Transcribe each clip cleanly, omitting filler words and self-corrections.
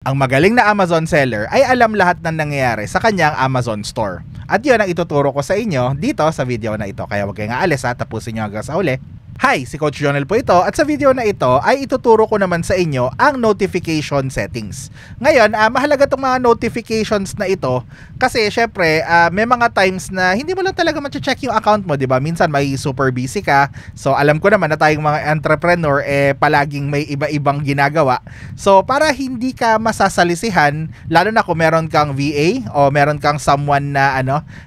Ang magaling na Amazon seller ay alam lahat ng nangyayari sa kanyang Amazon store. At yun ang ituturo ko sa inyo dito sa video na ito. Kaya huwag kayong aalis ha, tapusin nyo hanggang sa uli. Hi, si Coach Jonel po ito at sa video na ito ay ituturo ko naman sa inyo ang notification settings. Ngayon, mahalaga itong mga notifications na ito kasi syempre may mga times na hindi mo lang talaga ma-check yung account mo, 'di ba? Minsan may super busy ka. So alam ko naman na tayong mga entrepreneur palaging may iba-ibang ginagawa. So para hindi ka masasalisihan, lalo na kung meron kang VA o meron kang someone na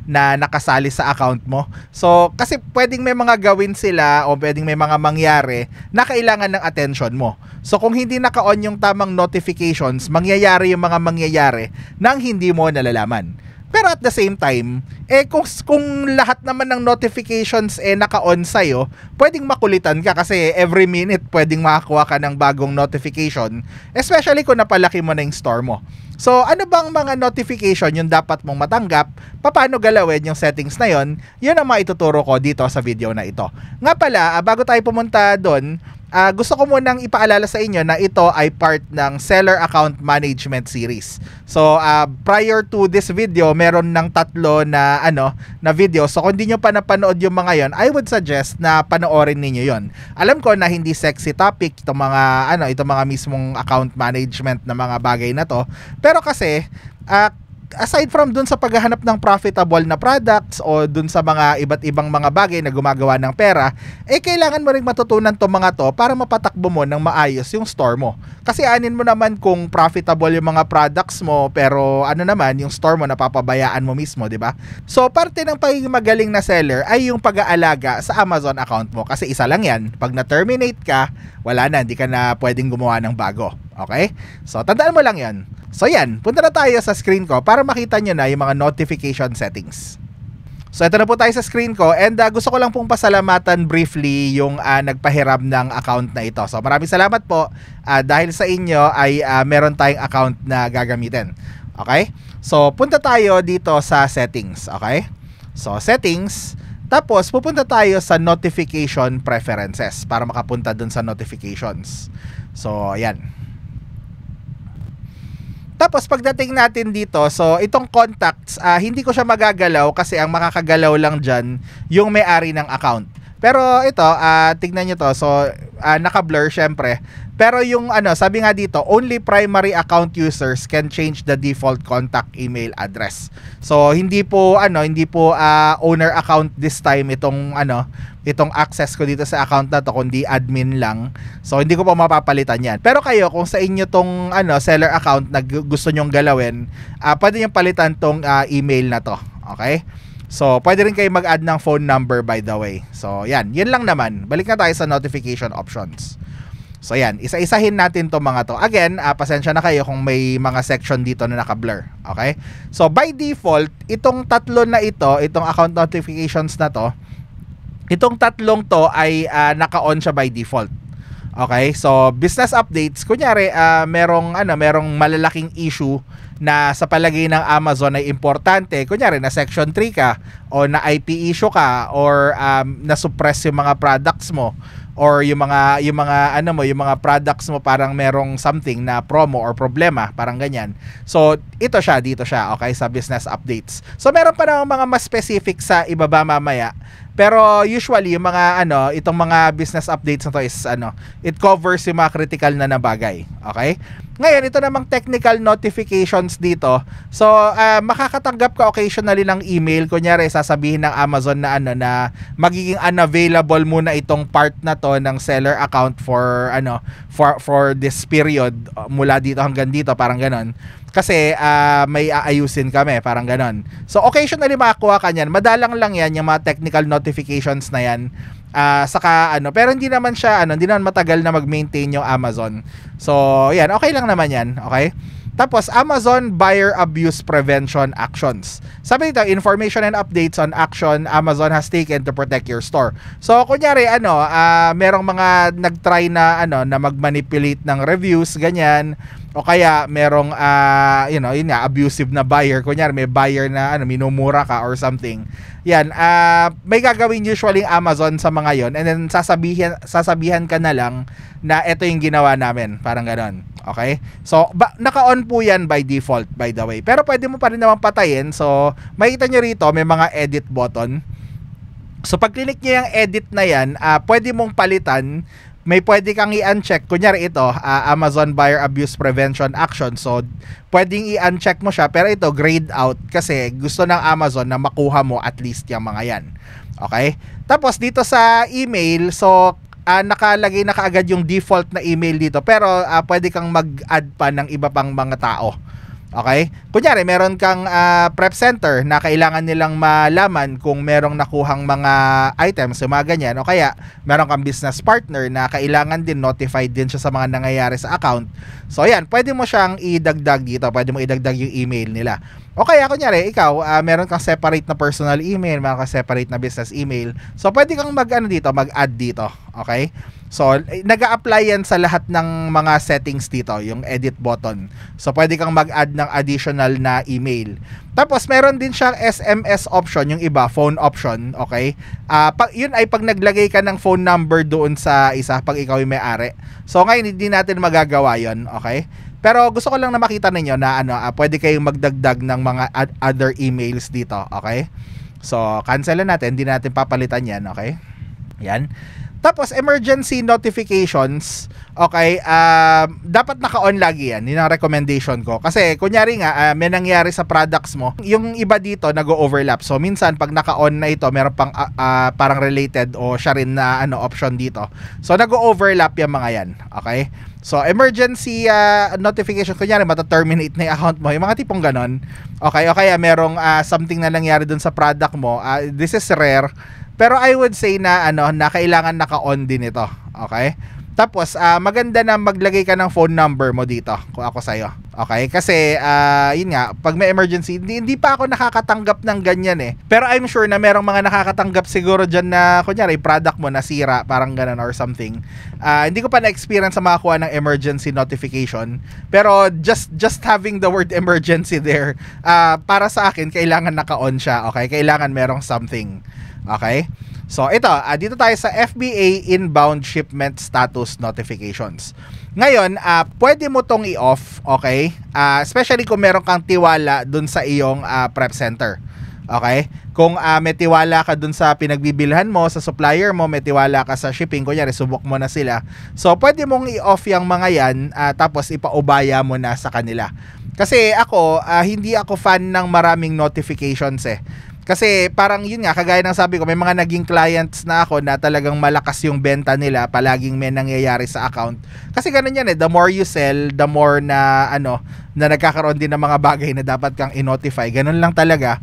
na nakasali sa account mo. So kasi pwedeng may mga gawin sila o pwedeng may mga mangyari na kailangan ng attention mo. So kung hindi naka-on yung tamang notifications, mangyayari yung mga mangyayari nang hindi mo nalalaman. Pero at the same time, kung lahat naman ng notifications naka-on sa'yo, pwedeng makulitan ka kasi every minute pwedeng makakuha ka ng bagong notification, especially kung napalaki mo na yung store mo. So ano bang mga notification yung dapat mong matanggap? Paano galawin yung settings na yon? Yun ang maituturo ko dito sa video na ito. Nga pala, bago tayo pumunta doon, gusto ko munang ipaalala sa inyo na ito ay part ng Seller Account Management Series. So prior to this video, meron ng tatlo na video. So kung hindi nyo pa napanood yung mga yon, I would suggest na panoorin ninyo yon. Alam ko na hindi sexy topic itong mga mismong account management na mga bagay na to. Pero kasi aside from dun sa paghahanap ng profitable na products o dun sa mga iba't ibang mga bagay na gumagawa ng pera, kailangan mo ring matutunan tong mga to para mapatakbo mo ng maayos yung store mo. Kasi anin mo naman kung profitable yung mga products mo pero yung store mo napapabayaan mo mismo, di ba? So parte ng pagiging magaling na seller ay yung pag-aalaga sa Amazon account mo kasi isa lang yan. Pag na-terminate ka, wala na, hindi ka na pwedeng gumawa ng bago. Okay? So tandaan mo lang yan. So yan, punta na tayo sa screen ko para makita nyo na yung mga notification settings. So ito na po tayo sa screen ko and gusto ko lang pong pasalamatan briefly yung nagpahiram ng account na ito. So maraming salamat po dahil sa inyo ay meron tayong account na gagamitin. Okay? So punta tayo dito sa settings. Okay? So settings, tapos pupunta tayo sa notification preferences para makapunta dun sa notifications. So ayan. Tapos pagdating natin dito, so itong contacts, hindi ko siya magagalaw kasi ang makakagalaw lang dyan yung may-ari ng account. Pero ito, tignan nyo to, so naka-blur syempre. Pero yung sabi nga dito, only primary account users can change the default contact email address. So hindi po owner account this time itong access ko dito sa account na to, kundi admin lang. So hindi ko pa mapapalitan yan. Pero kayo, kung sa inyo tong seller account na gusto nyong galawin, pwede nyong palitan tong email na to. Okay? So pwede rin kayo mag-add ng phone number by the way. So yan lang naman. Balik na tayo sa notification options. So yan, isa-isahin natin to mga to. Again, pasensya na kayo kung may mga section dito na naka-blur. Okay? So by default, itong tatlo na ito, itong account notifications na to, itong tatlong to ay naka-on siya by default. Okay? So business updates, kunyari merong malalaking issue na sa palagay ng Amazon ay importante, kunyari na section 3 ka o na IP issue ka or na-suppress yung mga products mo or yung mga products mo parang merong something na promo or problema, parang ganyan. So dito siya, okay, sa business updates. So meron pa namang mga mas specific sa ibaba mamaya. Pero usually yung mga itong mga business updates na to is it covers yung mga critical na bagay. Okay? Ngayon, ito namang technical notifications dito. So, makakatanggap ka occasionally ng email. Kunyari, sasabihin ng Amazon na magiging unavailable muna itong part na to ng seller account for this period mula dito hanggang dito, parang ganon. Kasi may aayusin kami, parang ganon. So, occasionally makakuha ka niyan. Madalang lang yan, yung mga technical notifications na yan. Pero hindi naman matagal na mag-maintain yung Amazon. So, yan, okay lang naman yan, okay? Tapos, Amazon Buyer Abuse Prevention Actions. Sabi dito, information and updates on action Amazon has taken to protect your store. So, kunyari, merong mga nag-try na mag-manipulate ng reviews, ganyan. O kaya merong abusive na buyer, kunyari may buyer na minumura ka or something. Yan, may gagawin usually Amazon sa mga yon, and then sasabihan ka na lang na ito yung ginawa namin, parang ganon. Okay? So, naka-on po yan by default, by the way. Pero pwede mo pa rin naman patayin. So, makikita nyo rito, may mga edit button. So, pag click nyo yung edit na yan, pwede mong palitan. May pwede kang i-uncheck. Kunyari ito, Amazon Buyer Abuse Prevention Action. So, pwedeng i-uncheck mo siya. Pero ito, grayed out. Kasi gusto ng Amazon na makuha mo at least yung mga yan. Okay? Tapos, dito sa email, so, nakalagay na kaagad yung default na email dito. Pero, pwede kang mag-add pa ng iba pang mga tao. Okay? Kunyari, meron kang prep center na kailangan nilang malaman kung merong nakuhang mga items, yung mga ganyan. O kaya, meron kang business partner na kailangan din notified din siya sa mga nangyayari sa account. So, yan. Pwede mo siyang idagdag dito. Pwede mo idagdag yung email nila. O kaya, kunyari, ikaw, meron kang separate na personal email, meron kang separate na business email. So, pwede kang mag-add dito. Okay? So, nag-a-apply yan sa lahat ng mga settings dito, yung edit button. So, pwede kang mag-add ng additional na email. Tapos, meron din siyang SMS option, yung iba, phone option, okay? Yun ay pag naglagay ka ng phone number doon sa isa, pag ikaw yung may-ari. So, ngayon, hindi natin magagawa yun, okay? Pero gusto ko lang na makita ninyo na pwede kayong magdagdag ng mga other emails dito, okay? So, cancel na natin, hindi natin papalitan yan, okay? Yan. Tapos, emergency notifications, okay, dapat naka-on lagi yan. Yun ang recommendation ko. Kasi, kunyari nga, may nangyari sa products mo, yung iba dito nag-overlap. So, minsan, pag naka-on na ito, meron pang parang related o siya rin na option dito. So, nag-overlap yung mga yan, okay? So, emergency notification, kunyari, mata-terminate na yung account mo, yung mga tipong ganon, okay, o kaya merong something na nangyari dun sa product mo, this is rare, pero I would say na na kailangan naka-on din ito. Okay? Tapos maganda na maglagay ka ng phone number mo dito kung ako sa'yo. Okay? Kasi yun nga, pag may emergency, hindi pa ako nakakatanggap ng ganyan eh. Pero I'm sure na merong mga nakakatanggap siguro dyan na kunyari product mo nasira, parang ganun or something. Hindi ko pa na-experience sa makakuha ng emergency notification. Pero just having the word emergency there, para sa akin, kailangan naka-on siya. Okay? Kailangan merong something. Okay? So, ito, dito tayo sa FBA Inbound Shipment Status Notifications. Ngayon, pwede mo tong i-off, okay? Especially kung meron kang tiwala dun sa iyong prep center. Okay? Kung may tiwala ka dun sa pinagbibilhan mo, sa supplier mo, may tiwala ka sa shipping, kunyari, subok mo na sila. So, pwede mong i-off yung mga yan, tapos ipaubaya mo na sa kanila. Kasi ako, hindi ako fan ng maraming notifications eh. Kasi parang yun nga, kagaya ng sabi ko, may mga naging clients na ako na talagang malakas yung benta nila, palaging may nangyayari sa account. Kasi ganun yan eh, the more you sell, the more na na nagkakaroon din ng mga bagay na dapat kang i-notify. Ganun lang talaga.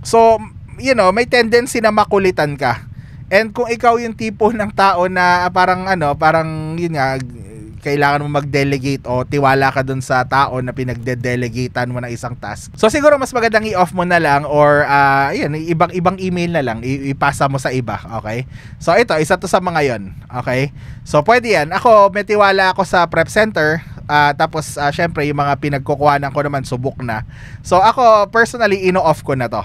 So, may tendency na makulitan ka. And kung ikaw yung tipo ng tao na parang yun nga, kailangan mo mag-delegate o tiwala ka dun sa tao na pinagde-delegatean mo ng isang task. So siguro mas magandang i-off mo na lang or ibang email na lang ipasa mo sa iba, okay? So ito, isa to sa mga yon, okay? So pwede yan. Ako, may tiwala ako sa prep center, tapos syempre yung mga pinagkukuhanan ko naman subok na. So ako personally ino-off ko na to.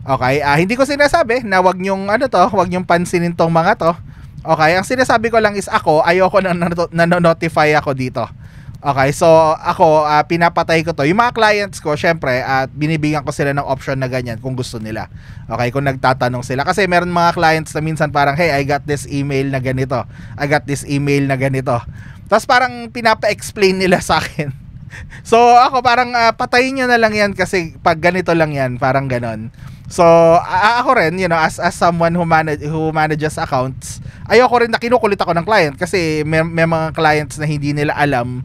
Okay? Hindi ko sinasabi na wag nyong wag nyong pansinin tong mga to. Okay, ang sinasabi ko lang is ako, ayoko na nanonotify ako dito. Okay, so ako, pinapatay ko to. Yung mga clients ko, syempre, binibigyan ko sila ng option na ganyan kung gusto nila. Okay, kung nagtatanong sila. Kasi meron mga clients na minsan parang, hey, I got this email na ganito. I got this email na ganito. Tapos parang pinapa-explain nila sa akin. So ako parang, patayin nyo na lang yan kasi pag ganito lang yan, parang ganon. So, ako rin, as someone who manages accounts, ayoko rin na kinukulit ako ng client kasi may mga clients na hindi nila alam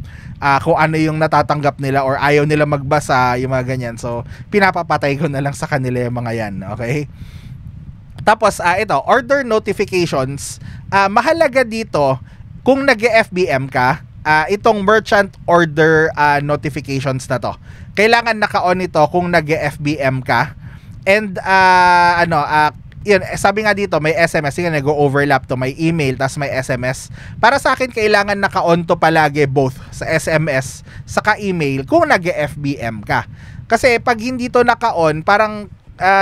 kung ano yung natatanggap nila or ayaw nila magbasa, yung mga ganyan. So, pinapapatay ko na lang sa kanila yung mga yan, okay? Tapos, ito, order notifications. Mahalaga dito, kung nag-FBM ka, itong merchant order notifications na to. Kailangan naka-on ito kung nag-FBM ka. And yun, sabi nga dito may SMS, sige, nag-overlap to, may email tas may SMS. Para sa akin kailangan naka-on to palagi both sa SMS saka email kung nag-FBM ka. Kasi pag hindi to naka-on, parang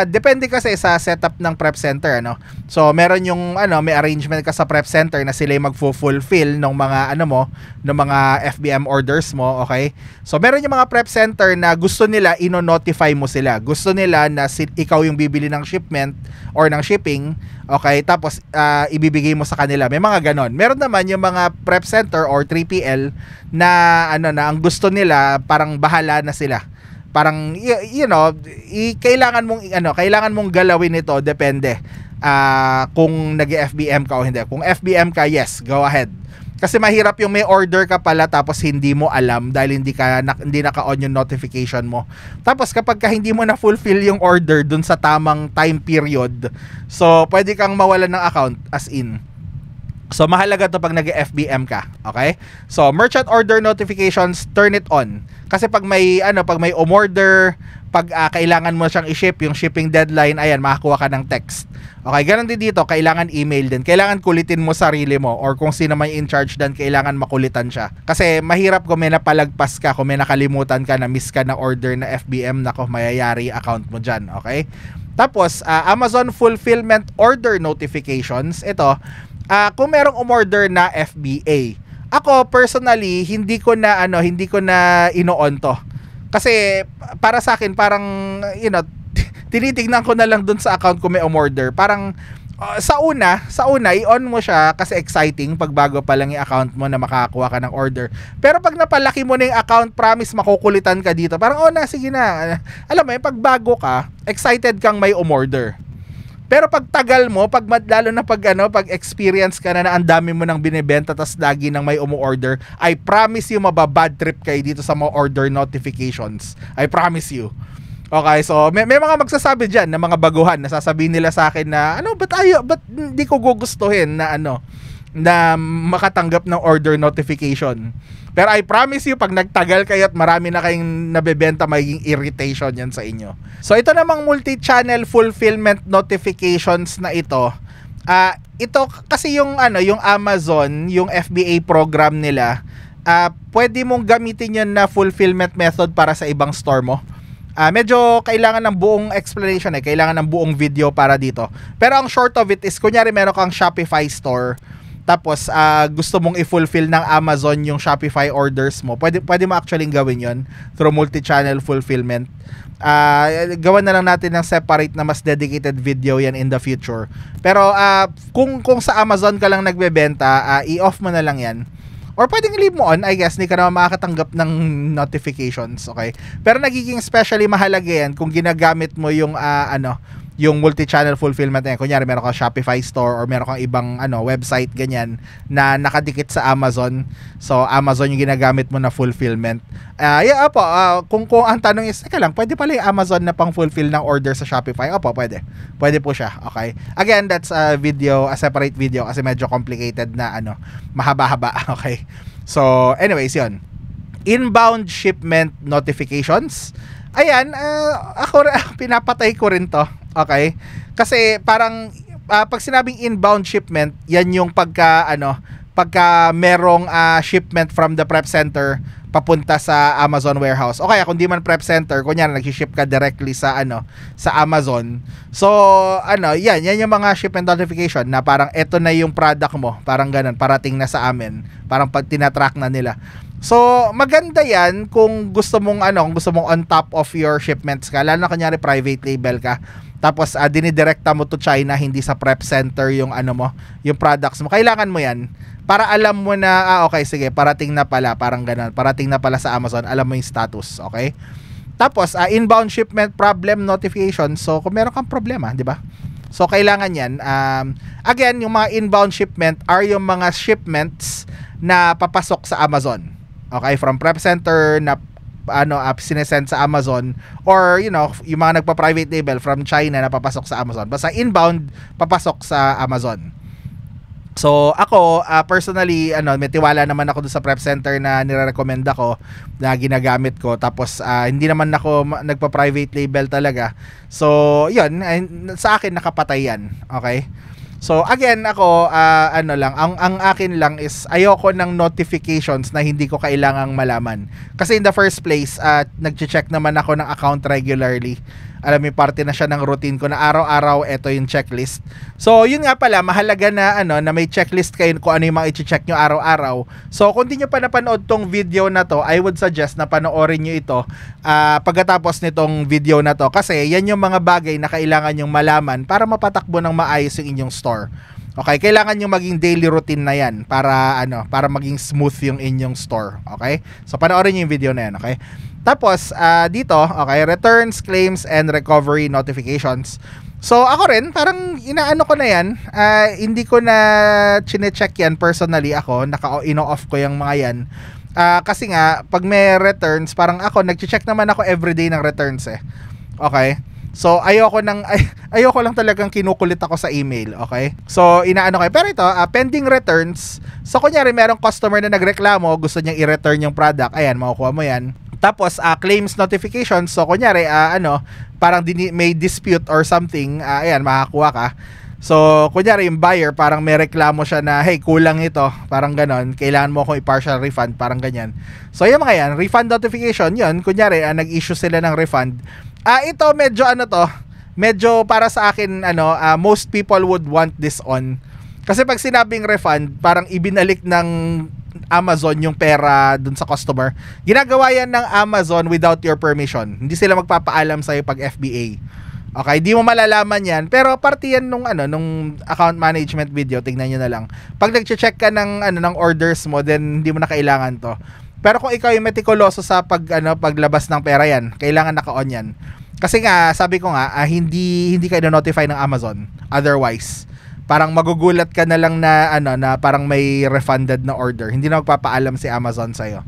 depende kasi sa setup ng prep center, ano. So meron yung may arrangement ka sa prep center na sila yung magfo-fulfill ng mga ng mga FBM orders mo, okay? So meron yung mga prep center na gusto nila ino-notify mo sila. Gusto nila na ikaw yung bibili ng shipment or ng shipping, okay? Tapos ibibigay mo sa kanila. May mga ganon. Meron naman yung mga prep center or 3PL na na ang gusto nila parang bahala na sila. Parang kailangan mong galawin ito, depende kung nag-FBM ka o hindi. Kung FBM ka, yes, go ahead. Kasi mahirap yung may order ka pala tapos hindi mo alam dahil hindi naka-on yung notification mo. Tapos kapag hindi mo na fulfill yung order dun sa tamang time period, so pwede kang mawalan ng account, as in. So mahalaga to pag nag-FBM ka, okay? So merchant order notifications, turn it on. Kasi pag may umorder, pag kailangan mo siyang i-ship, yung shipping deadline, ayan, makakuha ka ng text. Okay, ganun din dito, kailangan email din. Kailangan kulitin mo sarili mo, or kung sino may in charge dan, kailangan makulitan siya. Kasi mahirap kung may napalagpas ka, kung may nakalimutan ka, na miss ka na order na FBM, nako, mayayari account mo dyan, okay? Tapos Amazon fulfillment order notifications, ito, kung merong umorder na FBA. Ako personally, hindi ko na ino-on to. Kasi para sa akin parang tinitignan ko na lang dun sa account kung may umorder. Parang sa una i-on mo siya kasi exciting pag bago pa lang yung account mo na makakakuha ka ng order. Pero pag napalaki mo na yung account, promise makukulitan ka dito. Parang sige na. Alam mo, pag bago ka, excited kang may umorder. Pero pag tagal mo, lalo na pag experience ka na ang dami mo nang binebenta tas lagi nang may umu-order, I promise you mababad trip kayo dito sa mga order notifications. I promise you. Okay, so may mga magsasabi diyan na mga baguhan, nasasabihin nila sa akin na ba't hindi ko gugustuhin na na makatanggap ng order notification. Pero I promise you, pag nagtagal kayo at marami na kayong nabebenta, magiging irritation yan sa inyo. So ito namang multi-channel fulfillment notifications na ito. Ito kasi yung Amazon, yung FBA program nila, pwede mong gamitin yun na fulfillment method para sa ibang store mo. Medyo kailangan ng buong explanation, kailangan ng buong video para dito. Pero ang short of it is, kunyari meron kang Shopify store, tapos gusto mong i-fulfill ng Amazon yung Shopify orders mo, pwede mo actually gawin yon through multi-channel fulfillment. Gawan na lang natin ng separate na mas dedicated video yan in the future. Pero kung sa Amazon ka lang nagbebenta, i-off mo na lang yan. Or pwedeng leave mo on, I guess, hindi ka naman makakatanggap ng notifications, okay? Pero nagiging especially mahalaga yan kung ginagamit mo yung yung multi-channel fulfillment na yan. Kunyari, meron kang Shopify store or meron kang ibang website ganyan na nakadikit sa Amazon. So, Amazon yung ginagamit mo na fulfillment. Kung ang tanong is, lang, pwede pala yung Amazon na pang-fulfill ng order sa Shopify? Opo, pwede. Pwede po siya, okay? Again, that's a separate video kasi medyo complicated na mahaba-haba, okay? So, anyways, yun. Inbound shipment notifications. Ayan, ako pinapatay ko rin to. Okay? Kasi parang pag sinabing inbound shipment, yan yung pagka merong shipment from the prep center papunta sa Amazon warehouse. Okay, kung di man prep center, kunyari nag-ship ka directly sa Amazon. So, yan yung mga shipment notification na parang eto na yung product mo, parang ganun, parating na sa amin. Parang pag tinatrack na nila. So, maganda yan kung gusto mong on top of your shipments ka, lalo na kunyari private label ka. Tapos dinidirekta mo to China, hindi sa prep center yung yung products mo. Kailangan mo yan para alam mo na okay, sige, parating na pala, parang ganun. Parating na pala sa Amazon, alam mo yung status, okay? Tapos inbound shipment problem notification. So, kung meron kang problema, di ba? So, kailangan yan. Again, yung mga inbound shipment are yung mga shipments na papasok sa Amazon. Okay, from prep center na sinesend sa Amazon, or yung mga nagpa-private label from China na papasok sa Amazon. Basta inbound papasok sa Amazon. So ako personally may tiwala naman ako doon sa prep center na nire-recommend ako na ginagamit ko. Tapos hindi naman ako nagpa-private label talaga. So yun, sa akin nakapatay yan. Okay? So again, ako ang akin lang is ayoko ng notifications na hindi ko kailangang malaman. Kasi in the first place, nagche-check naman ako ng account regularly. alam mo, parte na siya ng routine ko na araw-araw ito yung checklist. So yun nga pala, mahalaga na na may checklist kayo kung ano yung mga i-check nyo araw-araw. So kung di nyo pa napanood tong video na to, I would suggest na panoorin nyo ito pagkatapos nitong video na to, kasi yan yung mga bagay na kailangan nyong malaman para mapatakbo ng maayos yung inyong store. Okay, kailangan nyo maging daily routine na yan para para maging smooth yung inyong store. Okay? So panoorin nyo yung video na yan, okay? Tapos dito, okay, returns, claims and recovery notifications. So ako rin, parang inaano ko na yan. Hindi ko na chine-check yan personally ako, ino-off ko yung mga yan. Kasi nga pag may returns, parang ako nagche-check naman ako everyday ng returns eh. Okay? So ayoko lang talagang kinukulit ako sa email, okay? So inaano kayo. Pero ito, pending returns. So kunyari merong customer na nagreklamo, gusto niyang i-return yung product. Ayan, makukuha mo yan. Tapos claims notifications. So kunyari parang may dispute or something, ayan, makakuha ka. So kunyari yung buyer parang may reklamo siya na, hey, kulang ito, parang ganon, kailangan mo akong i-partial refund, parang ganyan. So yung mga yan, refund notification, yun, kunyari nag-issue sila ng refund. Ito medyo para sa akin most people would want this on. Kasi pag sinabing refund, parang ibinalik ng Amazon yung pera dun sa customer. Ginagawa yan ng Amazon without your permission. Hindi sila magpapaalam sa'yo pag FBA. Okay, di mo malalaman yan, pero parte yan nung account management video, tingnan niyo na lang. Pag nagche-check ka ng orders mo, then hindi mo na kailangan to. Pero kung ikaw yung meticuloso sa paglabas ng pera yan, kailangan naka-on yan. Kasi nga, sabi ko nga, hindi kayo na-notify ng Amazon. Otherwise, parang magugulat ka na lang na parang may refunded na order. Hindi na magpapaalam si Amazon sa'yo.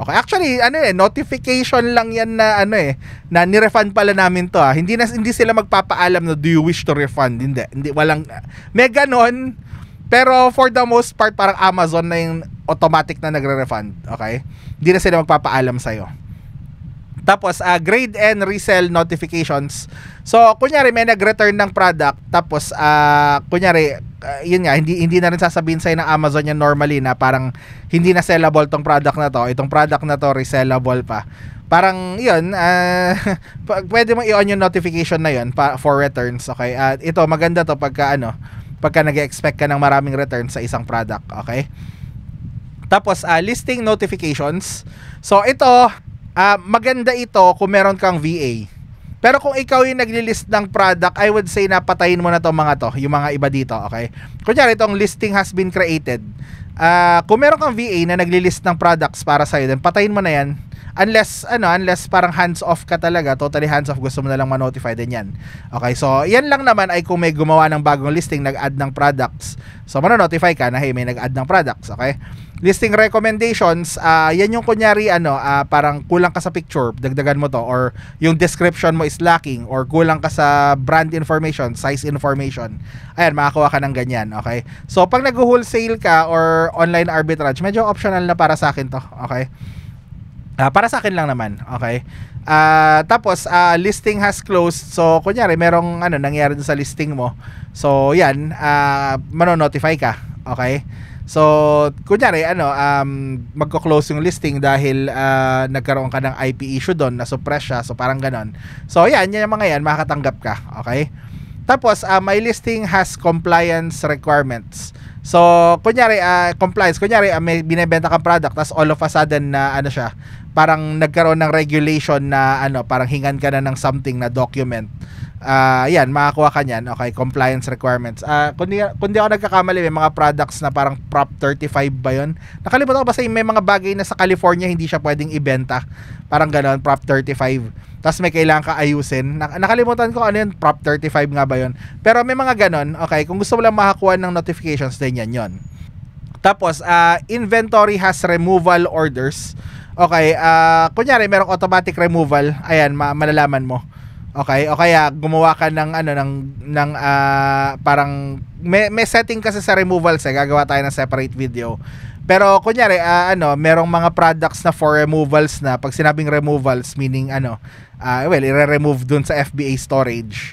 Okay, actually, notification lang yan na na ni-refund pala namin to. Hindi sila magpapaalam na do you wish to refund. Hindi walang may ganon. Pero for the most part, parang Amazon na yung automatic na nagre-refund. Okay? Hindi na sila magpapaalam sa'yo. Tapos, grade and resell notifications. So, kunyari may nag-return ng product. Tapos, kunyari, yun nga, hindi na rin sasabihin sa'yo ng Amazon yan normally na parang hindi na sellable tong product na to. Itong product na to, resellable pa. Parang, yun, pwede mo i-on yung notification na yun for returns. Okay? Ito, maganda to pagka nag-expect ka ng maraming returns sa isang product, okay? Tapos listing notifications. So ito, maganda ito kung meron kang VA. Pero kung ikaw yung nagli-list ng product, I would say na patayin mo na to yung mga iba dito, okay? Kunyari itong listing has been created. Kung meron kang VA na nagli-list ng products para sa'yo, then patayin mo na yan. Unless parang hands off ka talaga, totally hands off, gusto mo na lang ma-notify din yan. Okay, so yan lang naman ay kung may gumawa ng bagong listing, nag-add ng products. So ma-notify ka na, hey, may nag-add ng products, okay? Listing recommendations, yan yung kunyari parang kulang ka sa picture, dagdagan mo to, or yung description mo is lacking, or kulang ka sa brand information, size information. Ayan, makakuha ka ng ganyan, okay? So pag nag-wholesale ka or online arbitrage, medyo optional na para sa akin to, okay? Para sa akin lang naman, okay? Tapos listing has closed. So kunyari merong nangyari sa listing mo. So yan, mano-notify ka, okay? So kunyari magko-close yung listing dahil nagkaroon ka ng IP issue doon, na-suppress siya. So parang ganon. So yan yung mga yan, makakatanggap ka, okay? Tapos my listing has compliance requirements. So kunyari compliance, kunyari may binebenta kang product, tapos all of a sudden na siya, parang nagkaroon ng regulation na parang hingan ka na ng something na document. Yan, makakuha ka niyan. Okay, compliance requirements. Kundi ako nagkakamali, may mga products na parang Prop 35 ba yun? Nakalimutan ko, basta may mga bagay na sa California hindi siya pwedeng ibenta. Parang gano'n, Prop 35. Tapos may kailangan ka ayusin. Nakalimutan ko ano yun, Prop 35 nga ba yun? Pero may mga gano'n. Okay, kung gusto mo lang makakuha ng notifications din yan yun. Tapos, inventory has removal orders. Okay, kunyari merong automatic removal, ayan, malalaman mo. Okay, o kaya gumawa ka ng parang may setting kasi sa removals, gagawa tayo ng separate video. Pero kunyari merong mga products na for removals na pag sinabing removals meaning i-remove dun sa FBA storage.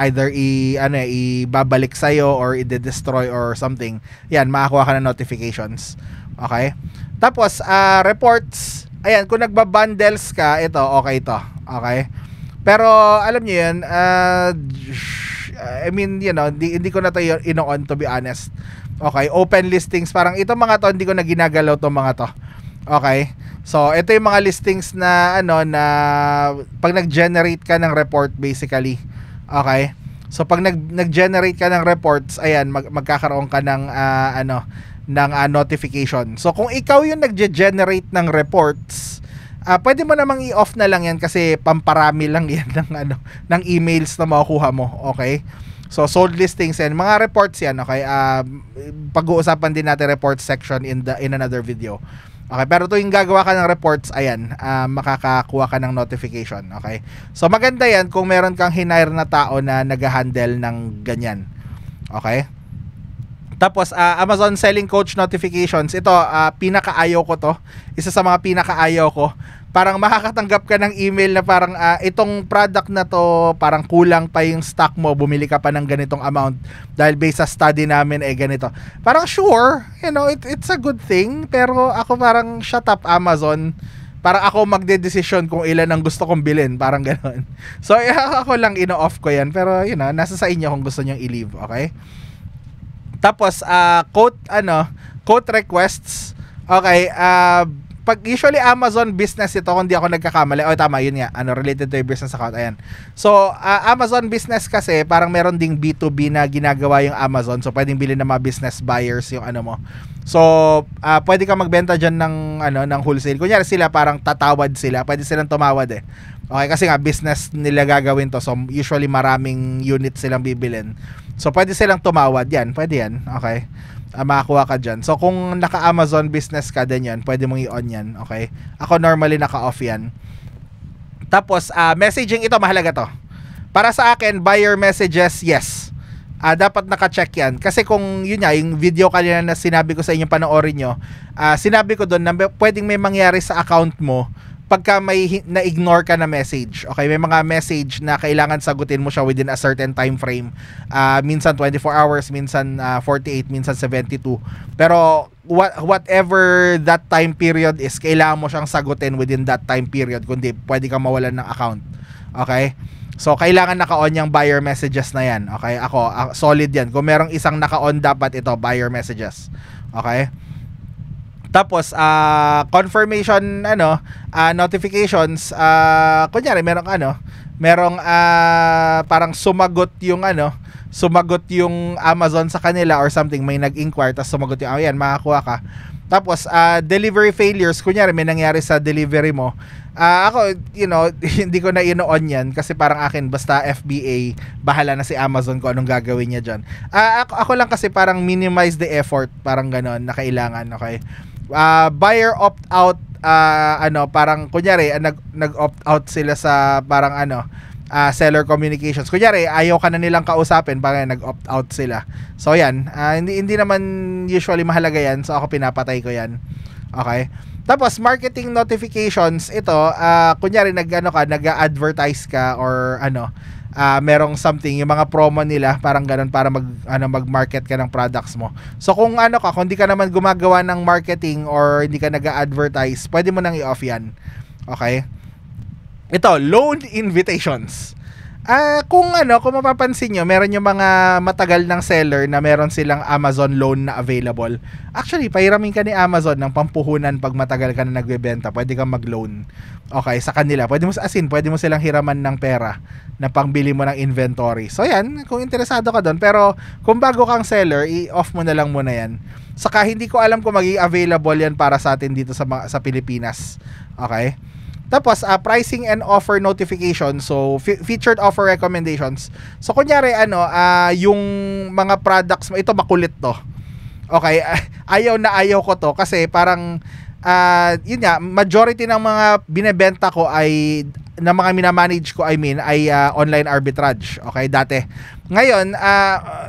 Either ibabalik sa'yo or i-destroy or something. Yan, makakuha ka ng notifications. Okay? Tapos, reports. Ayan, kung nagbabundles ka, ito, okay to. Okay? Pero alam niyo yun, I mean, you know, hindi ko na to ino-on, to be honest. Okay, open listings, parang itong mga to hindi ko na ginagalaw tong mga to. Okay, so ito yung mga listings na ano, na pag nag-generate ka ng report basically. Okay, so pag nag-generate ka ng reports, ayan, magkakaroon ka ng ng notification. So kung ikaw yung nag-generate ng reports, pwede mo namang i-off na lang yan kasi pamparami lang yan ng ng emails na makukuha mo. Okay, so sold listings and mga reports yan. Okay, pag-uusapan din natin reports section in another video. Okay, pero tuwing gagawa ka ng reports, ayan, makakakuha ka ng notification. Okay, so maganda yan kung meron kang hinire na tao na nag-handle ng ganyan. Okay, tapos Amazon Selling Coach notifications, ito pinakaayaw ko to. Isa sa mga pinakaayaw ko. Parang makakatanggap ka ng email na parang itong product na to, parang kulang pa yung stock mo, bumili ka pa ng ganitong amount dahil based sa study namin ganito. Parang sure, you know, it's a good thing, pero ako parang shut up Amazon. Parang ako magde-decision kung ilan ang gusto kong bilhin, parang ganoon. So ako lang ino-off ko yan, pero you know, nasa sa inyo kung gusto niyo i-leave, okay? Tapos quote requests. Okay, pag usually Amazon business ito, kung di ako nagkakamali. Tama, yun nga, related to your business account. Ayan. So Amazon business kasi parang meron ding B2B na ginagawa yung Amazon. So pwedeng bilhin ng mga business buyers yung mo. So pwede ka magbenta diyan ng wholesale. Kunyari sila parang tatawad sila, pwede silang tumawad eh. Okay, kasi nga business nila gagawin to. So usually maraming units silang bibilin. So pwede silang tumawad yan, pwede yan. Okay, makakuha ka dyan. So kung naka-Amazon business ka din yan, pwede mong i-on yan. Okay, ako normally naka-off yan. Tapos messaging, ito mahalaga to. Para sa akin, buyer messages, yes. Dapat naka-check yan. Kasi kung yun nga, yung video kanina na sinabi ko sa inyo, panoorin nyo, sinabi ko doon na pwedeng may mangyari sa account mo pagka may na-ignore ka na message. Okay, may mga message na kailangan sagutin mo siya within a certain time frame. Minsan 24 hours, minsan 48, minsan 72. Pero whatever that time period is, kailangan mo siyang sagutin within that time period, kundi pwede kang mawalan ng account. Okay? So kailangan naka-on yung buyer messages na yan. Okay? Ako solid yan. Kung merong isang naka-on, dapat ito buyer messages. Okay? Tapos confirmation notifications, kunyari merong parang sumagot yung Amazon sa kanila or something, may nag-inquire tapos sumagot yung ayan, makakuha ka. Tapos delivery failures, kunyari may nangyari sa delivery mo. Ako, you know, hindi ko na ino-on yan kasi parang akin basta FBA, bahala na si Amazon kung anong gagawin niya dyan. Ako lang kasi parang minimize the effort, parang ganon na kailangan. Okay, buyer opt-out, parang kunyari nag-opt-out sila sa parang seller communications. Kunyari ayaw ka na nilang kausapin, parang nag-opt-out sila. So yan, hindi naman usually mahalaga yan, so ako pinapatay ko yan. Okay, tapos marketing notifications, ito kunyari nag-advertise ka or merong something, yung mga promo nila, parang ganun, para mag-market ka ng products mo. So kung kung hindi ka naman gumagawa ng marketing or hindi ka nag-advertise, pwede mo nang i-off yan. Okay, ito, loan invitations. Kung mapapansin nyo, meron yung mga matagal ng seller na meron silang Amazon loan na available. Actually, pahiramin ka ni Amazon ng pampuhunan pag matagal ka na nagbebenta. Pwede kang mag-loan. Okay, sa kanila. Pwede mo silang hiraman ng pera na pangbili mo ng inventory. So yan, kung interesado ka doon. Pero kung bago kang seller, i-off mo na lang muna yan. Saka hindi ko alam kung magiging available yan para sa atin dito sa Pilipinas. Okay? Tapos pricing and offer notification, so featured offer recommendations. So kunyari yung mga products mo, ito makulit to. Okay, ayaw ko to kasi parang yun nga, majority ng mga binebenta ko ay ng mga minamanage ko, ay online arbitrage. Okay, dati. Ngayon,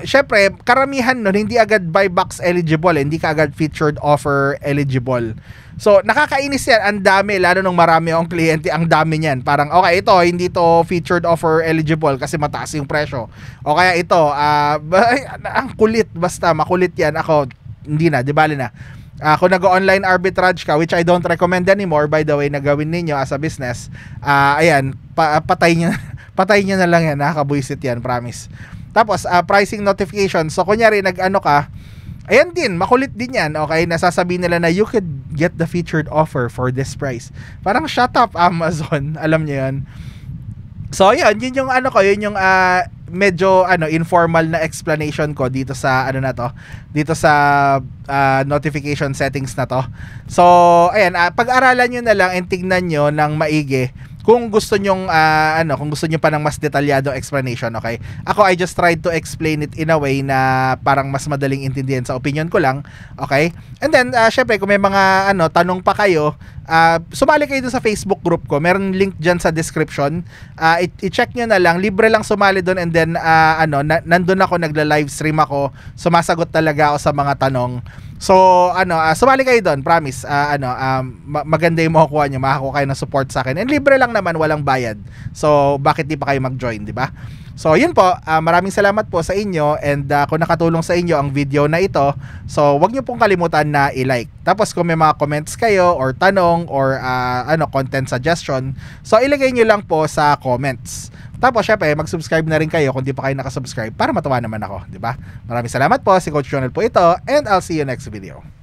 syempre, karamihan nun hindi agad buy box eligible, hindi ka agad featured offer eligible. So, nakakainis yan. Ang dami, lalo nung marami akong kliyente, ang dami niyan. Parang, okay, ito, hindi to featured offer eligible kasi mataas yung presyo. O kaya ito, ang kulit, basta makulit yan. Ako, hindi na, di bali na. Kung nag-online arbitrage ka, which I don't recommend anymore, by the way, na gawin ninyo as a business, ayan, patay nyo, patay nyo na lang yan, nakakabuisit yan, promise. Tapos, pricing notification. So, kunyari, nag-ano ka, ayan din, makulit din yan, okay? Nasasabihin nila na you could get the featured offer for this price. Parang shut up, Amazon. Alam nyo yan. So, yun yung ano ko, yun yung medyo informal na explanation ko dito sa dito sa notification settings na to. So, ayan, pag-aralan nyo na lang and tignan nyo ng maigi kung gusto nyong kung gusto nyo pa ng mas detalyadong explanation, okay? Ako, I just tried to explain it in a way na parang mas madaling intindihan sa opinion ko lang, okay? And then, syempre, kung may mga tanong pa kayo, sumali kayo dun sa Facebook group ko. Meron link dyan sa description. I-check nyo na lang. Libre lang sumali dun, and then, nandun ako, nagla-live stream ako. Sumasagot talaga ako sa mga tanong. So, sumali kayo doon, promise. Maganda yung makukuha nyo, makakuha kayo ng support sa akin. And libre lang naman, walang bayad. So, bakit di pa kayo mag-join, di ba? So, yun po. Maraming salamat po sa inyo. And kung nakatulong sa inyo ang video na ito, so, wag nyo pong kalimutan na i-like. Tapos, kung may mga comments kayo, or tanong, or content suggestion, so, ilagay nyo lang po sa comments. Tapos, syempre, mag-subscribe na rin kayo kung di pa kayo nakasubscribe para matuwa naman ako, di ba? Maraming salamat po. Si Coach Jonel po ito, and I'll see you next video.